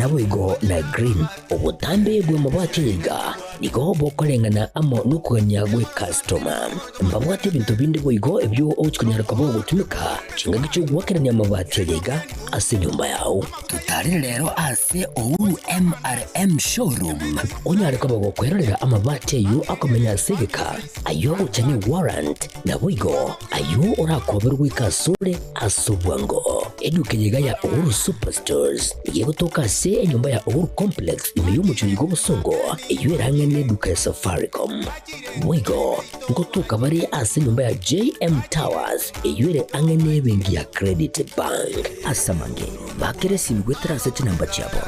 naboigo na green obutambe bwe mabatiga nigo bokorengana amo nukuganya gwe customer mbabwate bintu bindi boigo ebyo ochikunyara kabo gutumika chinga gicho gwakeranya mabatiga ase nyumba yao tutari rero ase Ouru MRM showroom onyare kabo gukwerera amabati yu akomenya segeka ayo uchane warrant naboigo ayo urakoberwa ikasure asubwango edukenya ya Ouru Superstores yego toka se nyumba ya Ouru Complex imeyumu chuligo busongo iyo irange neduka ya Safaricom mwigo ngotuka bari ase nyumba ya JM Towers iyo ire ange nebengi ya Credit Bank asamange bakere simigwetera sete namba chabo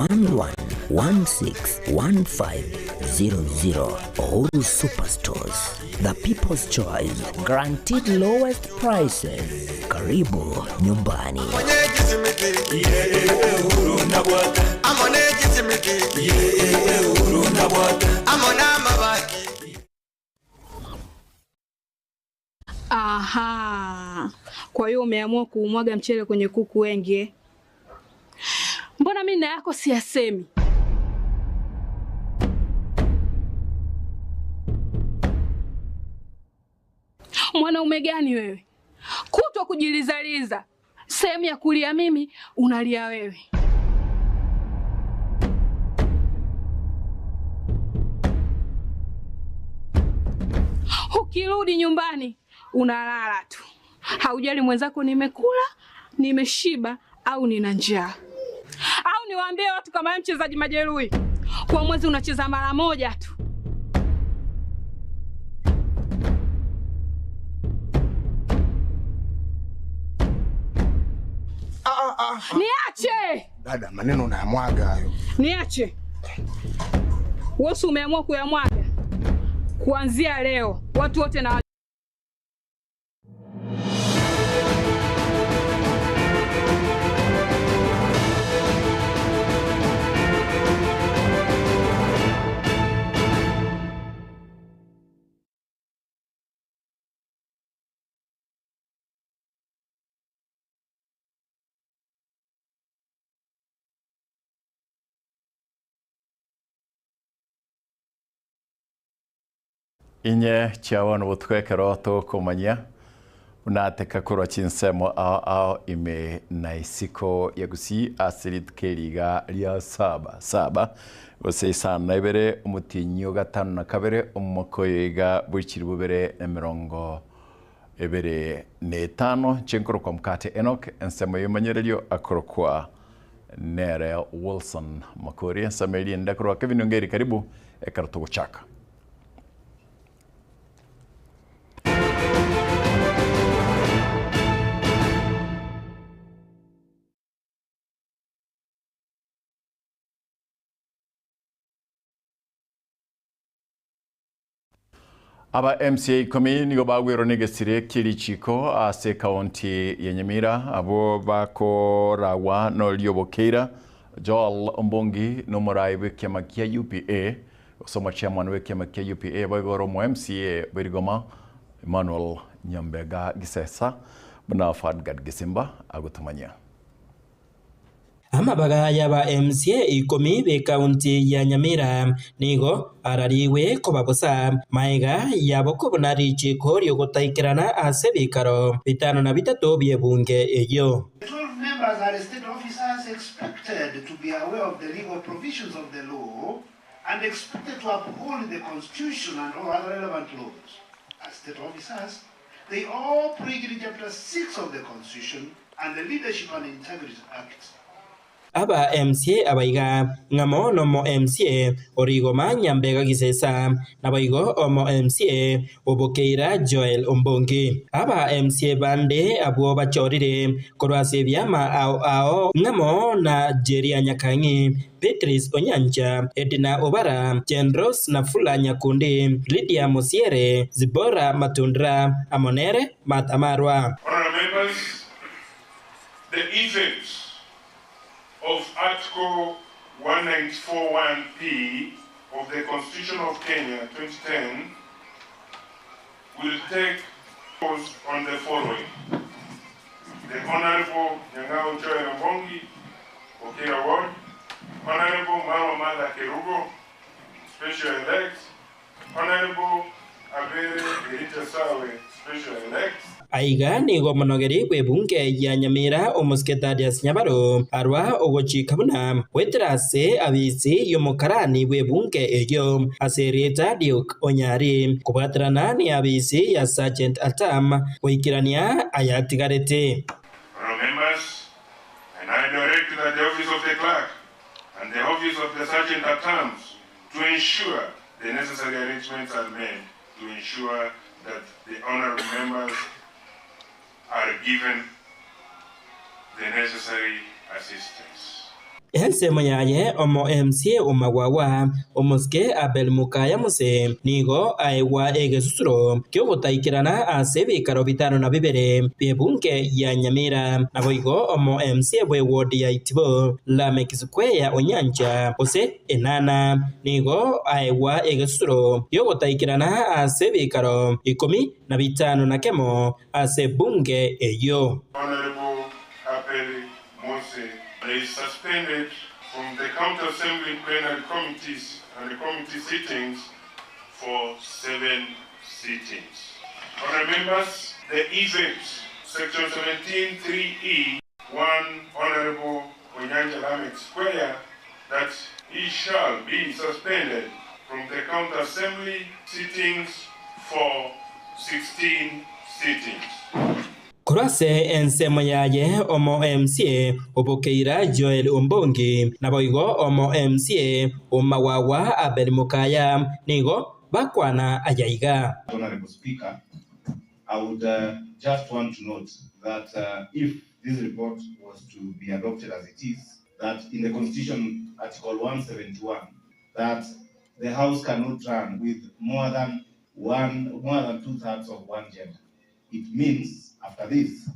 0111161500 Ouru Superstores, the people's choice, guaranteed lowest prices. Karibu nyumbani. Aha, kwa hiyo umeamua kuumwaga mchele kwenye kuku wengi. Mbona mimi na yako siyasemi? Mwanaume gani wewe? Kutwa kujilizaliza. Sehemu ya kulia mimi, unalia wewe. Ukirudi nyumbani, unalala tu. Haujali mwenzako nimekula, nimeshiba au nina njaa. Au niwaambie watu kama mchezaji majeruhi. Kwa mwezi unacheza mara moja tu. Niache! Dada, maneno unayamwaga hayo. Niache. Wewe umeamua kuyamwaga. Kuanzia leo, watu wote na inye chiawa no butwekero to komanya unateka kuro chinsemo ao ime na isiko yagusi asirit keriga ria saba ose sana ibere umutinyo gatano na kabere umukoyega bwikiri bubere emirongo ebere netano chenkoro kwa mkate Enoch ensemo yomanyerelio akorokwa Nere Wilson Makori ensemo ndakoro Kevin Ongeri karibu ekarto chaka. Aba MCA komi nigo bagwero negesire kirichiko ase kaunti ya Nyamira abo bakorawa no lyobokeira Joel Ombongi no moraibe kyamakia UPA osomo chairman we kyamakia UPA bagoro mo MCA Berigoma Emmanuel Nyambega Gisesa bana Fadgad Gisimba agutumanya Amabaga yaba MCA ikomi be kaunti ya Nyamira nigo arariwe kobabosa maiga yabo kobonari chiko ryogotaikirana ase bikaro bitano na bitatu byebunge eyo. 12 members are state officers expected to be aware of the legal provisions of the law and expected to uphold the constitution and all other relevant laws. As state officers, they all preach chapter 6 of the constitution and the Leadership and Integrity Act. Aba MCA abaiga ngamo nomo MCA Origoma Nyambega Gisesa nabaigo omo MCA Obokeira Joel Ombongi aba MCA bande abuo bachorire korwase byama ao ngamo na Jeria Nyakangi Beatrice Onyancha Edna Obara Jendros na Fula Nyakundi Lydia Mosiere Zibora Matundra Amonere Matamarwa. Honorable members, the effects of Article 194(1)(p) of the Constitution of Kenya 2010 will take pause on the following. The Honorable Nyangao Joel Ombongi Bokira Ward, Honorable Mama Mada Kerugo, Special Elect, Honorable Abere Gerita Sawe, Special Elect. Aiga nigo monogeri bwe bunge ya Nyamira Omusketadias Nyabaro arwa ogochika buna wetrase abisi yomokarani bwe bunge eyo asereta Duke Onyari kubatrana ni abisi ya Sergeant Atam wikirania ayatigarete. Members, and I direct that the office of the clerk and the office of the Sergeant Atam to ensure the necessary arrangements are made to ensure that the honorable members are given the necessary assistance. Ensemo yaye omo MCA omagwawa omuske Abel Mukaya Muse nigo aiwa egesusuro kyo gutaikirana asebi karobitano na bibere bebunke ya Nyamira naboigo omo MCA bwe ward ya Itibo la Mekizukwe ya Onyanja ose enana nigo aiwa egesusuro kyo gutaikirana asebi karo 15 na kemo ase bunge eyo. Honorable Abel Muse is suspended from the County Assembly plenary committees and the committee sittings for 7 sittings. Honourable members, the effect, section 17(3)(e), 1 Honourable Onyanja Lamek Square, that he shall be suspended from the County Assembly sittings for 16 sittings. Kurase ensemo yaye omo MCA obokeira Joel Ombongi naboigo omo MCA omawawa Abel Mukaya nigo bakwana ayaiga. Honorable Speaker, I would just want to note that if this report was to be adopted as it is, that in the Constitution, Article 171, that the House cannot run with more than 2/3 of one gender. It means after this,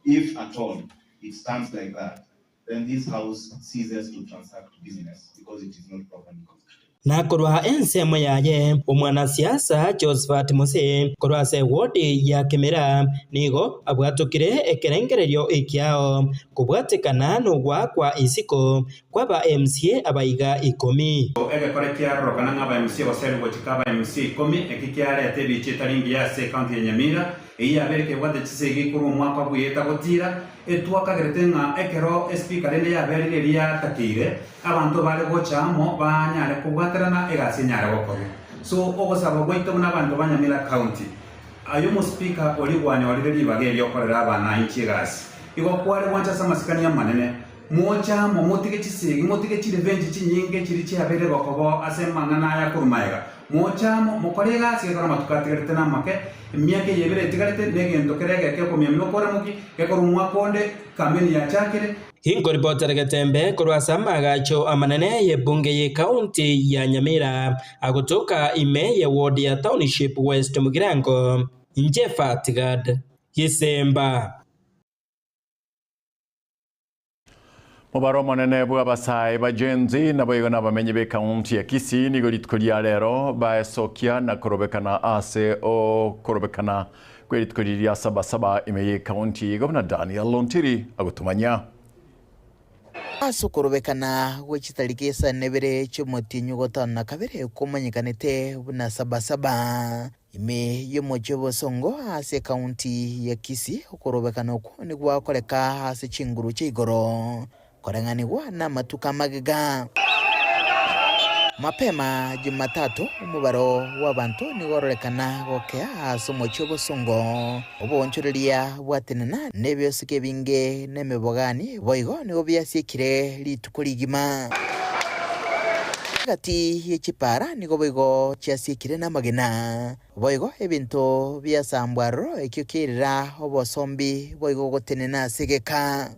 if at all it stands like that, then this House ceases to transact business because it is not properly constituted. Na kurwa ensemo yaye omwanasiasa Josephat Muse kurwase wodi ya Kemera nigo abwatukire ekerengererio ekiao kubwatikana nogwa kwa isiko kwaba MCA abaiga 10 ege korekia rokana ngaba MCA waselu gochikaba MCA 10 ekikiare tebi chitaringi ya se county ya Nyamira iya bereke wade chisegi kuru mwaka buyeta gotira etwaka gretenga ekero speaker rende ya berire ya takire abantu bale gochamo banyare kubwaterana egasinyare gokore so ogosaba gwaito n'abantu banyamira county ayo mu speaker oli gwane oli libage lyokorera abana inchigasi igo kware wancha samasikania manene mocha momotige chisegi motige chirevenji chinyinge chiri chiabere bakobo asemanga na ya kurumaiga mocha mokorega sigara matukatirete na make miake yebere tigarete negendo kerege ke komya minokora muki ke korumwa konde kameni ya chakere. Hingo ripota Getembe kurwasa magacho amanene ye bunge ye county ya Nyamira agotoka ime ye ward ya Township West Mugirango Njefa Tigad Yisemba. Mubaro manene bwa basai bajenzi naboigo nabamenye be county ya Kisii nigo litkolia lero baesokia na korobekana ase o korobekana kwelitkolia saba imeye county Governor Daniel Lontiri agutumanya aso korobekana gwechitarikisa nebere chomotinyu gotana kabere kumanyikanete buna saba ime yomochobo songo ase county ya Kisii korobekana ko ni gwakoreka ase chinguru chigoro korenganirwa na matuka magega mapema Jumatatu umubaro w'abantu nigororekana gokea ase omochobo songo obonchoreria bwatenena nebyosike binge nemebogani boigo nigo byasiekire lituko ligima gati yechipara nigo boigo chiasiekire na magena boigo ebinto byasambwaro ekyokirira obosombi boigo gotenena segeka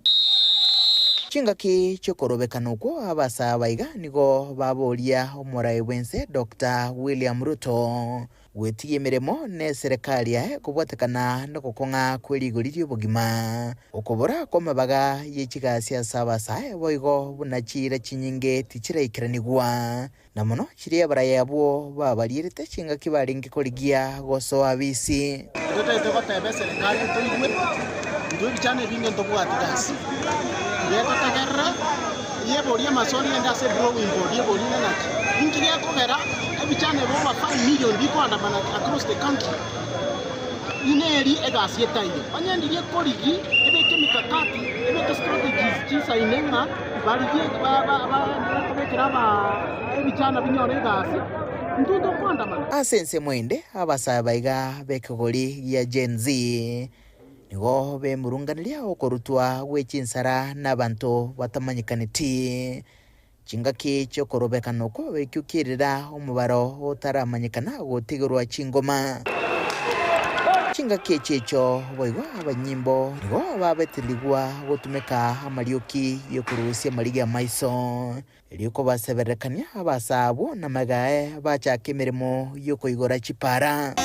chingaki chokorobekana uko abasa baiga nigo baboria omorai wense Dr. William Ruto gwetiye miremo ne serikali ya kubwatekana no kokonga kweligoriryo bugima okobora komabaga yechigasi asabasa boigo bunachira chinyinge tichira ikiranigwa namono chiriya barayabo babalirite chingaki baringi koligia goso abisi totebe serikali toigwe ndo bichane binge ntobwati gasi yeko tagarra boria masori enda se growing boria boria na ingiria kogera ebichane bo 5 million biko andamana across the country ineri egasietaire onyendirie korigi ebeke mikakati ebeke strategies chisainenga barigie kubekera ebichana binyore gasi ntundo kwandamana asense mwende abasabaiga bekogori ya Gen Z nigo bemurunganiria okorutwa gwechinsara n'abantu batamanyikaniti chingaki cyo korobekana uko bekyukirira umubaro utaramanyikana gutigirwa chingoma chingaki checho boigwa abanyimbo nigo babetiligwa gutumika amarioki yo kurusia marigi amaiso iliko baseberekania abasabo na magae bachaka imirimo yo kuigora chipara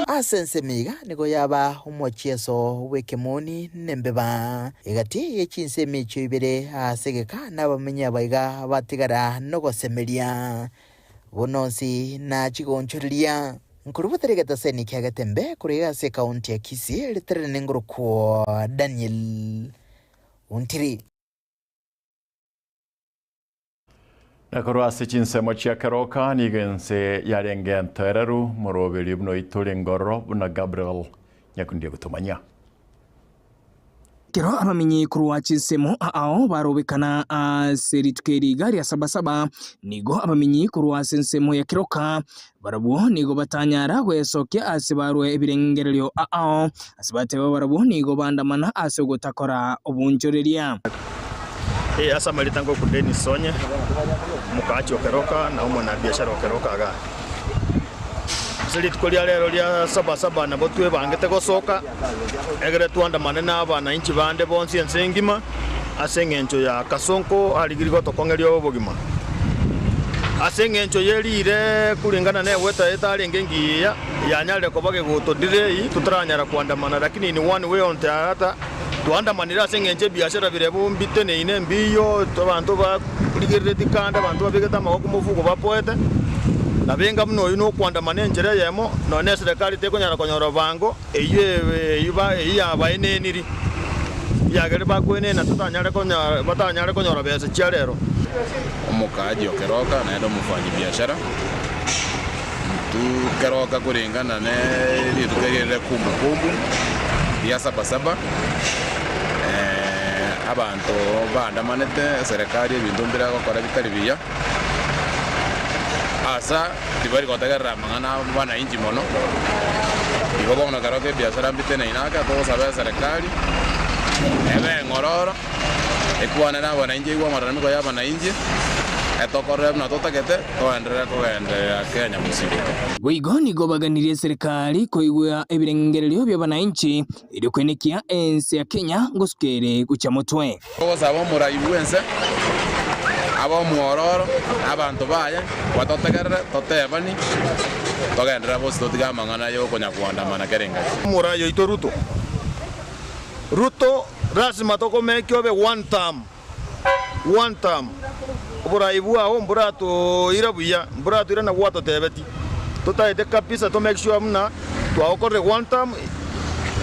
asense miga nigo yaba umwachieso wekemoni nembeba igati yechinse micho ibere asegeka n'abamenya baiga batigara no gosemeria bononsi na chigonchuriria nkurubuterega seni kyagatembe kuriga se county ya Kisii litere ngoro kwa Daniel Untiri Nakorwasi chinsemo chia Keroka nigense yarengentereru morobeli bno itulengoro buna Gabriel nyakundiye gutumanya Kero abamenyi kuruwa chinsemo ao barobekana seritukeri gari ya sabasaba nigo abamenyi kuruwa sensemo ya Keroka barabu nigo batanyara gwesoke asibarwe ebirengerero ao asibatewe barabu nigo bandamana asogotakora obunjoreria asa malitango kudeni sonye mukachi Keroka na umona biashara Keroka ga silitukolia lero lya sabasaba na botwe bangete gosoka egere tuandamane na abana inchi bande bonsi ensengima asengencho ya Kasonko aligirigo tokongerio obogima asengencho yerire kulingana ne weta etali ngengiya yanyale kobage gutodire tutranyara kuandamana lakini ni one way on theater tuandamanira asengenche biashara birebu mbite ne ine mbiyo abantu ba kuligirire tikanda abantu babigeta mako kumufuko bapoete na benga mno ino kuandamana njere yemo none serikali tekonyara konyora bango iya baeneniri yagere bakwene na tutanyare konyara batanyare konyora bese cyarero umukaji Keroka na ndo mufanyi biashara tu Keroka kulingana ne litukerere kumbukumbu ya sabasaba abantu bandamanete serikali ebintu mbira gukora bitari biya asa tibari kotagarra mangana bana inji mono igo bona Keroka biashara mbitene inaka to sabe serikali ebe ngororo ekuana na bana inji igwa marani ko yaba na inji etokorre na totakete toendera kuendera Kenya musibika Wigo nigo baganirie serikali koigwa ebirengerero by'abananchi iri kwenekia ense ya Kenya ngosukere kucha mutwe osaba murayiwense abo muororo abantu baye watotegerere totebani togendera bose totigamangana yo konya kuandamana kerenga murayo ito Ruto lazima tokomekyo be one term buraibu aho mburato irabuya mburato irana wato tebeti totaite kapisa to make sure mna twaokore one term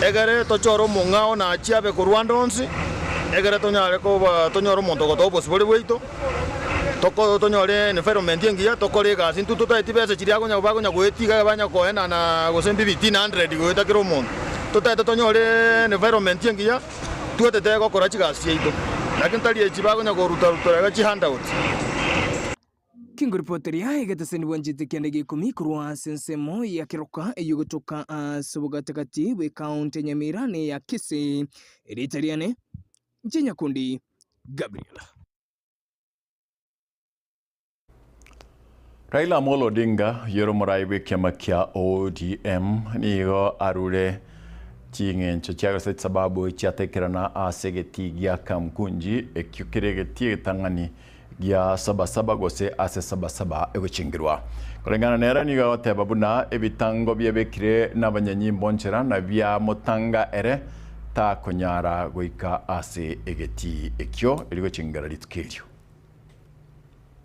egere tochoro mungao na achiabe ku Rwandonsi egere tonyare ko tonyoro monto goto possible weito toko tonyore environment yengia tokore gasi ntu totaite bese chiria gonya bagonya gwetiga banya koena na gosembi 1500 goita kiro monto totaite tonyore environment yengia tuete tego kora chigasi yeito lakini tali echibagonya goruta chi handout Kingo reporteria igateseni wanjite kende gikumi kurwa sensemo ya Keroka eyogotoka sobogatakati we county Nyamira ne ya Kisii eritariane Nyakundi Gabriel Raila Amolo Odinga yero muraibe kiama kia ODM nigo arure chingencho chiago set sababu chiatekerana asegeti gya kamkunji ekyukiregetie tangani gya sabasaba gose ase sabasaba egochingirwa kulingana nera nigo otebabuna ebitango byebekire n'abanyanyi mbonchera na bya motanga ere ta konyara goika ase egeti ekyo erigochingara litkerio.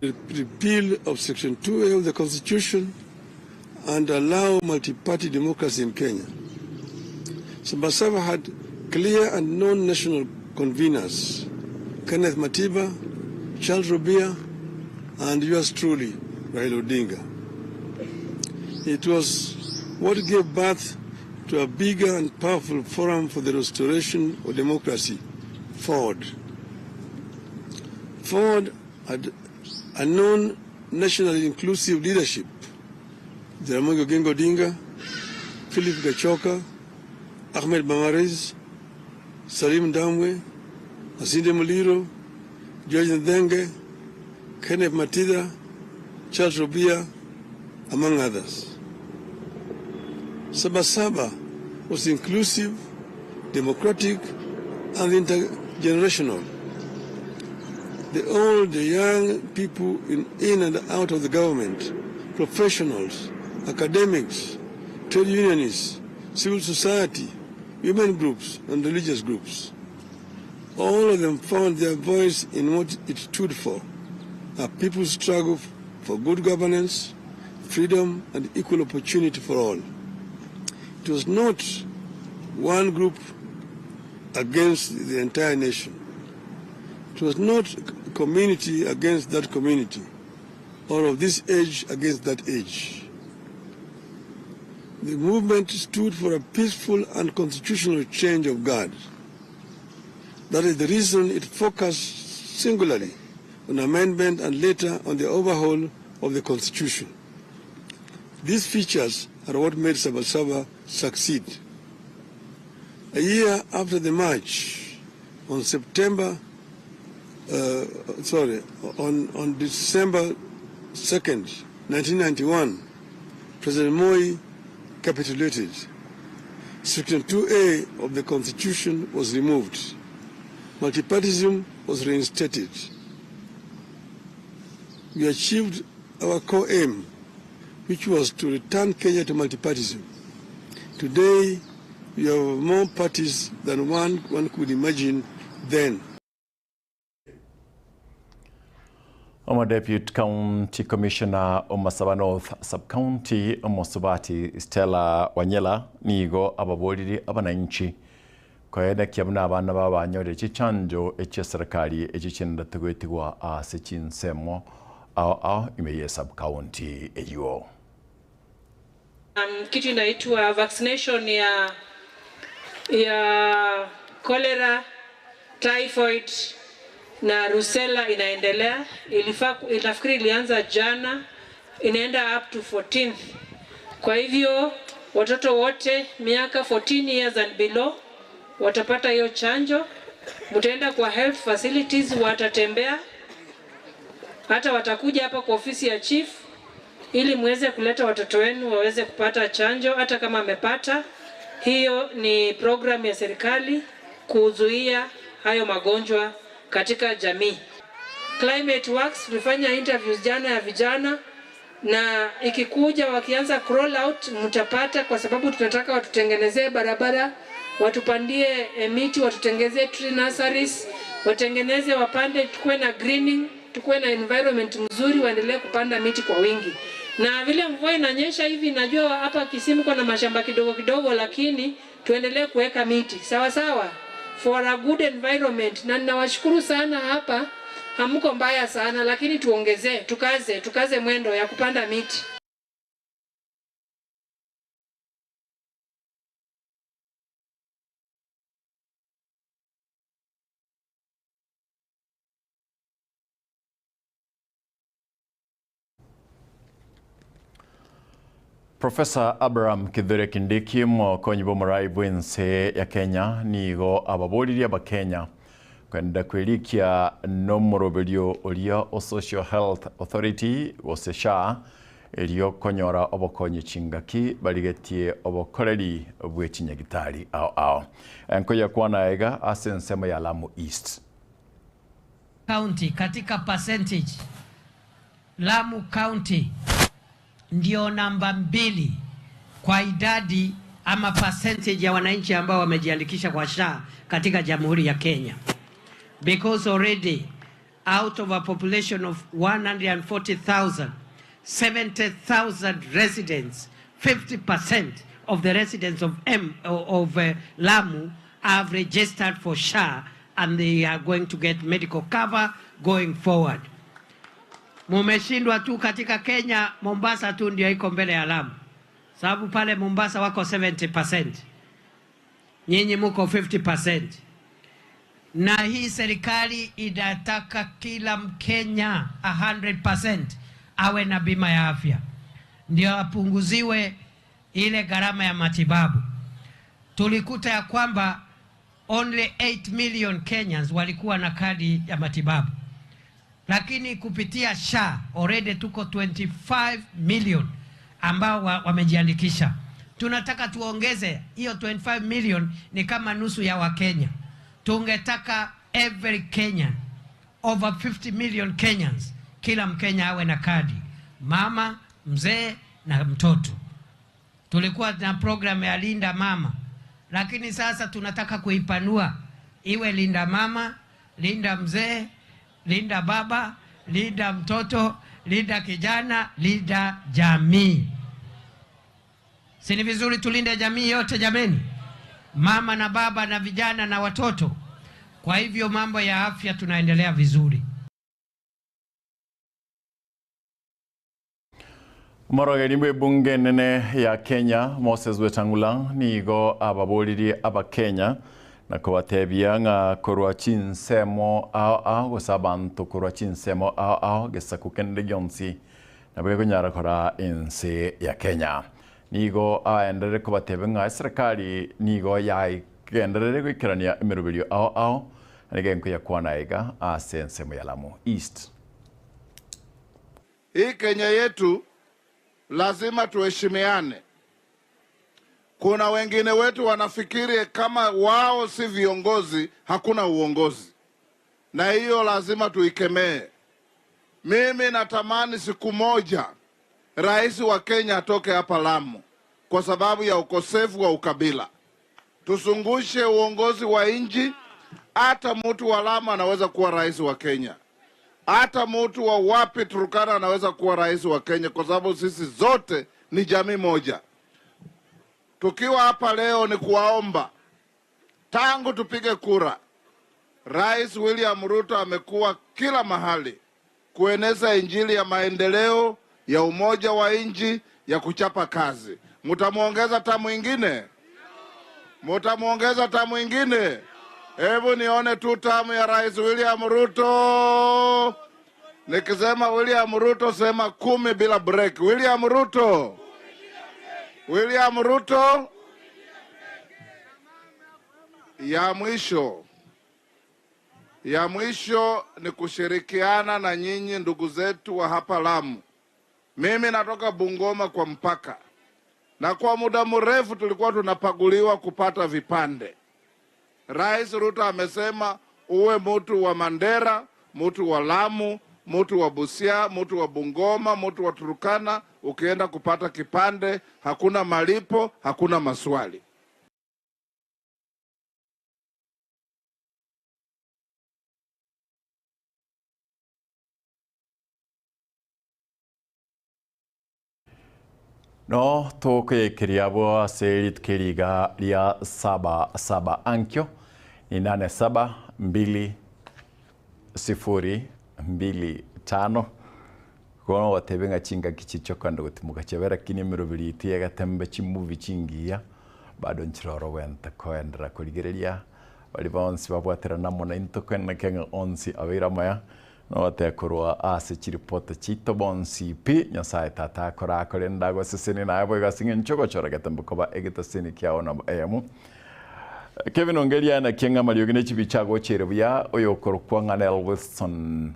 Repeal of Section 2A of the Constitution and allow multi-party democracy in Kenya. Sabasaba had clear and known national conveners, Kenneth Matiba, Charles Robia, and yours truly, Raila Odinga. It was what gave birth to a bigger and powerful forum for the restoration of democracy, FORD. FORD had a known nationally inclusive leadership. Jaramogi Oginga Odinga, Philip Gachoka, Ahmed Bamariz, Salim Damwe, Asinde Muliro, George Ndenge, Kenneth Matida, Charles Robia, among others. Sabasaba was inclusive, democratic, and intergenerational. The old, the young people in and out of the government, professionals, academics, trade unionists, civil society, women groups, and religious groups. All of them found their voice in what it stood for, a people's struggle for good governance, freedom, and equal opportunity for all. It was not one group against the entire nation. It was not a community against that community, or of this age against that age. The movement stood for a peaceful and constitutional change of guard. That is the reason it focused singularly on amendment and later on the overhaul of the Constitution. These features are what made Sabasaba succeed. A year after the march, on December 2nd, 1991, President Moi capitulated. Section 2A of the Constitution was removed. Multipartyism was reinstated. We achieved our core aim, which was to return Kenya to multipartyism. Today, we have more parties than one could imagine then. Omo Deputy County Commissioner Masaba North Sub-County Mosubati Stella Wanyela nigo ababoliri abananchi kwenda kyabuna abana babanyore chichanjo eche serikali echichinda tugwetigwa asechinsemo a imeye sub-county eyo. Kitu inaitwa vaccination ya cholera, typhoid na Rusella inaendelea. Inafikiri ilianza jana, inaenda up to 14th. Kwa hivyo watoto wote miaka 14 years and below watapata hiyo chanjo. Mtaenda kwa health facilities, watatembea, hata watakuja hapa kwa ofisi ya chief ili muweze kuleta watoto wenu waweze kupata chanjo hata kama amepata. Hiyo ni program ya serikali kuzuia hayo magonjwa katika jamii. Climate Works tulifanya interviews jana ya vijana, na ikikuja wakianza crawl out mtapata, kwa sababu tunataka watutengenezee barabara, watupandie miti, watutengezee tree nurseries, watengeneze wapande, tukue na greening, tukue na environment mzuri, waendelee kupanda miti kwa wingi. Na vile mvua inanyesha hivi, najua hapa Kisimu kuna mashamba kidogo kidogo, lakini tuendelee kuweka miti. Sawa sawa, for a good environment. Na ninawashukuru sana hapa, hamko mbaya sana, lakini tuongezee, tukaze mwendo ya kupanda miti. Professor Abraham Kithure Kindiki mukonyi bomurai bwense ya Kenya nigo ababoliri abakenya kwenda kwelikia nomoroberio olia o Social Health Authority wose SHA elio konyora obokonyi chingaki baligetie obokoreri bwechinyagitari ao enkoya kwana ega asensema ya Lamu East County. Katika percentage Lamu County ndio namba 2 kwa idadi ama percentage ya wananchi ambao wamejiandikisha kwa SHA katika Jamhuri ya Kenya. Because already out of a population of 140,000, 70,000 residents, 50% of the residents of Lamu have registered for SHA and they are going to get medical cover going forward. Mumeshindwa tu katika Kenya, Mombasa tu ndio iko mbele ya Lamu. Sababu pale Mombasa wako 70%. Nyinyi muko 50%. Na hii serikali inataka kila Mkenya 100% awe na bima ya afya. Ndio apunguziwe ile gharama ya matibabu. Tulikuta ya kwamba only 8 million Kenyans walikuwa na kadi ya matibabu. Lakini kupitia SHA already tuko 25 million ambao wamejiandikisha. Tunataka tuongeze hiyo 25 million, ni kama nusu ya Wakenya. Tungetaka every Kenyan, over 50 million Kenyans, kila Mkenya awe na kadi, mama, mzee na mtoto. Tulikuwa na program ya Linda Mama, lakini sasa tunataka kuipanua iwe Linda Mama, Linda mzee, Linda baba, Linda mtoto, Linda kijana, Linda jamii. Si ni vizuri tulinde jamii yote jameni? Mama na baba na vijana na watoto. Kwa hivyo mambo ya afya tunaendelea vizuri. Morogeni mwe bunge nene ya Kenya Moses Wetangula nigo ababoliri aba Kenya na kubatebia nga korwa chinsemo ao gosabantu korwa chinsemo ao gesakukende gyonsi na bwe kunyara kora ense ya Kenya. Nigo aendere kubatebe nga serikali nigo ya gendere gwikirania emirubiryo ao nige ya kwanaiga asensemo ya Lamu East. Hii Kenya yetu lazima tuheshimiane. Kuna wengine wetu wanafikiri kama wao si viongozi hakuna uongozi, na hiyo lazima tuikemee. Mimi natamani siku moja rais wa Kenya atoke hapa Lamu kwa sababu ya ukosefu wa ukabila. Tusungushe uongozi wa nchi. Hata mtu wa Lamu anaweza kuwa rais wa Kenya. Hata mtu wa wapi Turkana anaweza kuwa rais wa Kenya, kwa sababu sisi zote ni jamii moja. Tukiwa hapa leo ni kuwaomba, tangu tupige kura, Rais William Ruto amekuwa kila mahali kueneza injili ya maendeleo, ya umoja wa nchi, ya kuchapa kazi. Mutamuongeza tamu ingine? Mutamuongeza tamu ingine? Hebu nione tu tamu ya Rais William Ruto. Nikisema William Ruto sema 10 bila break. William Ruto. William Ruto. Ya mwisho ni kushirikiana na nyinyi ndugu zetu wa hapa Lamu. Mimi natoka Bungoma kwa mpaka, na kwa muda mrefu tulikuwa tunapaguliwa kupata vipande. Rais Ruto amesema uwe mtu wa Mandera, mtu wa Lamu, mtu wa Busia, mtu wa Bungoma, mtu wa Turkana, ukienda kupata kipande hakuna malipo, hakuna maswali. No, toke kiriabo aserit kiriga lia 77 ankyo ni 872025 kono watebenga chinga kichicho kando gutimuka chebera kini mirubiri tie gatembe chimuvi chingia bado nchiroro wenta koendra kurigereria bali bonsi babwatera namona intokena kenga onsi awira maya no tekorwa ase chiripota chito bonsi pi nyasaye tata kora korenda go seseni na abo gasingen choko chora gatembe koba egita seni kiaona emu Kevin Ongelia na Kenga Mariogene Chibichago Cherubia oyo korokwa na Wilson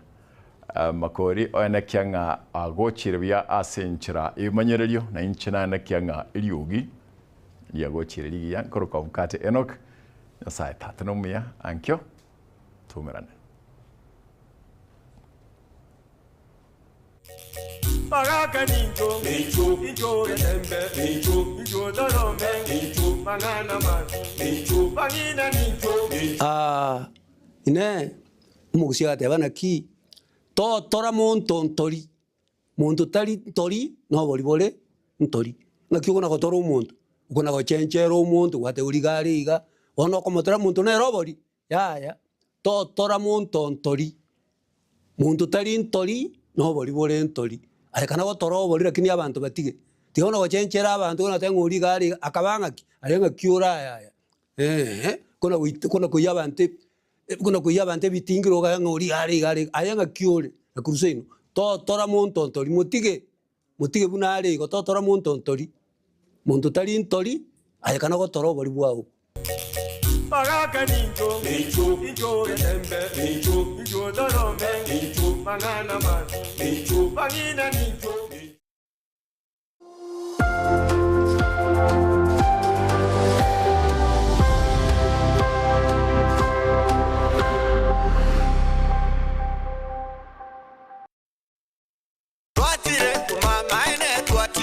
Makori oyana kyanga ago Cherubia asenchira imanyerelyo na inchina na kyanga iliugi yago Chereli ya korokwa mkate Enoch nyasaye tata nomia ankyo tumerane Pagaka ninjo, ninjo retembe, ninjo dorome, mangana mati, pangina ninjo. Ine, umugusia tebana ki, tora monto ntori, monto tali ntori, no volibole ntori. Ngakio kuna kotora umuntu, kuna ko chenchero umuntu, wate uligari iga, ono komotora muntu ne robori ya totora muntu ntori muntu tari ntori no bori bore ntori arekana gotora obori lakini abantu batige tiona gochenchera abantu na tengo uri gari akabanga arenga kiura ya kuna kuya bante bitingiro ga ngori gari ayenga kiore akuruseno totora muntu ntori mutige bunare go totora muntu ntori muntu tari ntori arekana gotora obori bwao Pagaka ninjo, ninjo retembe, ninjo dorome, mangana mati, pangina ninjo.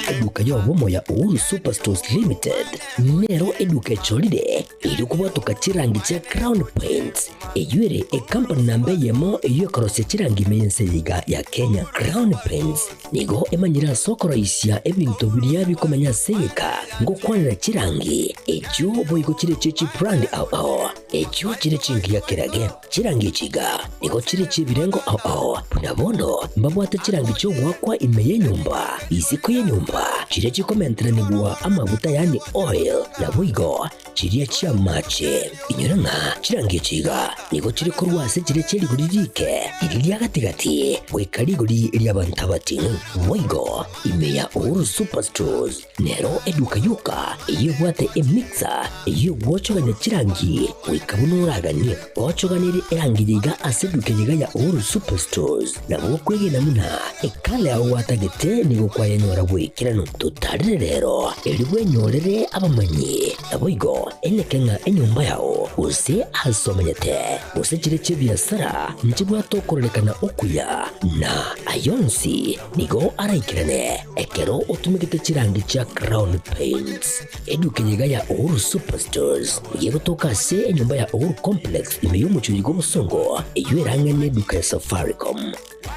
Eduka yobomo ya Uhuru Superstores Limited nero eduka echolide ili kubwatuka chirangi cha Crown Paints eyuere company nambe yemo eyokorose chirangi mense yiga ya Kenya. Crown Paints nigo emanyira sokoro isya ebintu bilia bikomanya seyeka ngo kwanira chirangi echo boyiko chire chechi brand ao echo chire chingi ya kirage chirangi chiga nigo chire chibirengo ao punabono mbabwata chirangi cyo gwakwa imeye nyumba isiko ye nyumba chire chikomentera nigwa amavuta yani oil na bwigo chiriya chia mache inyuranga chirangi chiga nigo chire korwase chire chiri guririke iriya gatigati wekariguri lyabantabati bwigo imeya Uhuru Superstores nero eduka yuka iyo bwate emixer iyo gwochoganya chirangi wikabunuragani gwochoganire erangi yiga aseduke yiga ya Uhuru Superstores na bwokwege namuna ekale aho watagete nigo kwayanyora gwikirano tutarire rero elibwe nyorere abamanyi aboigo enekenga enyumba yao use asomanyete use chire chebiasara njibwa tokorekana okuya na ayonsi nigo araikirane ekero utumikite chirangi cha Crown Paints eduke yiga ya Uhuru Superstores yego tokase enyumba ya Uhuru Complex imeyumucho yigo musongo eyuerangene duka ya Safaricom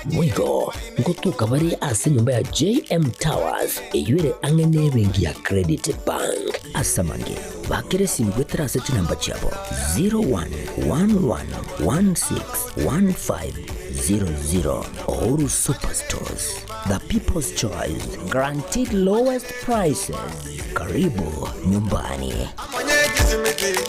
mwigo ngotuka bari ase nyumba ya JM Towers eyuere angene bengi ya Credit Bank asamange bakere simgwetera ase chinamba chabo 0111161500 Uhuru Superstores, the people's choice, guaranteed lowest prices. Karibu nyumbani.